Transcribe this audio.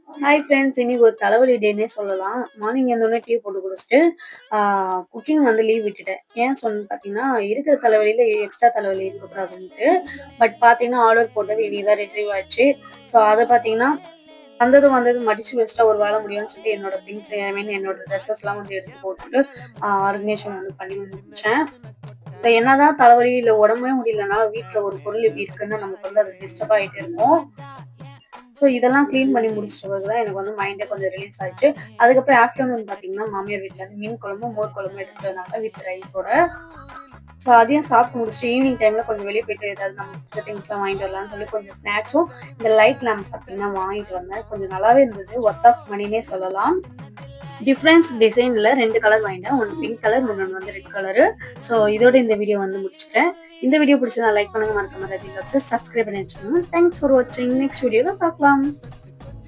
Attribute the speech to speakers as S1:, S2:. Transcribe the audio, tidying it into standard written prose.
S1: Hi friends. இன்னைக்கு ஒரு தலைவலி டேன்னே சொல்லலாம். மார்னிங் எழுந்தோனே டீ போட்டு குடிச்சுட்டு, குக்கிங் வந்து லீவ் விட்டுட்டேன். ஏன் சொன்னேன்னு பார்த்தீங்கன்னா, இருக்கிற தலைவலியில எக்ஸ்ட்ரா தலைவலி இருக்கக்கூடாதுன்ட்டு. பட் பார்த்தீங்கன்னா, ஆர்டர் போட்டது இன்னைக்கு தான் ரிசீவ் ஆச்சு. ஸோ அத பார்த்தீங்கன்னா, வந்ததும் வந்ததும் மடிச்சு வச்சுட்டா ஒரு வேலை முடியும்னு சொல்லிட்டு என்னோட திங்ஸ் ஐ மீன் என்னோட ட்ரெஸ்ஸஸ்லாம் வந்து எடுத்து போட்டுட்டு, ஆர்கனைசேஷன் வந்து பண்ணி முடிச்சேன். ஸோ என்னதான் தலைவலி இல்ல உடம்பே முடியலனாலும் வீட்ல ஒரு பொருள் இப்படி இருக்குன்னா நமக்கு வந்து அது டிஸ்டர்ப் ஆயிட்டே இருக்கும். ஸோ இதெல்லாம் கிளீன் பண்ணி முடிச்சுட்டு பிறகு தான் எனக்கு வந்து மைண்டே கொஞ்சம் ரிலீஸ் ஆச்சு. அதுக்கப்புறம் ஆஃப்டர்நூன் பார்த்தீங்கன்னா, மாமியார் வீட்லருந்து மீன் குழம்பும், மோர் குழம்பும் எடுத்துட்டு வந்தாங்க வித் ரைஸோட. ஸோ அதையும் சாப்பிட்டு முடிச்சுட்டு ஈவினிங் டைம்ல கொஞ்சம் வெளிய போயிட்டு ஏதாவது நமக்கு பிடிச்ச திங்ஸ்லாம் வாங்கிட்டு வரலாம்னு சொல்லி கொஞ்சம் ஸ்நாக்ஸும், இந்த லைட் லேம்ப் பார்த்தீங்கன்னா வாங்கிட்டு வந்தேன். கொஞ்சம் நல்லாவே இருந்தது. ஒர்த் ஆஃப் மணின்னே சொல்லலாம். டிஃபரன்ஸ் டிசைன்ல 2 கலர் வாங்கிட்டேன். ஒண்ணு பிங்க் கலர், இன்னொன்னு வந்து ரெட் கலரு. ஸோ இதோட இந்த வீடியோ வந்து முடிச்சுக்கிறேன். இந்த வீடியோ பிடிச்சதா லைக் பண்ணுங்க, மறக்காம ரெட் டாட்ஸ சப்ஸ்கிரைப் பண்ணி வச்சுக்கோங்க. தேங்க்ஸ் ஃபார் வாட்சிங். நெக்ஸ்ட் வீடியோல பார்க்கலாம்.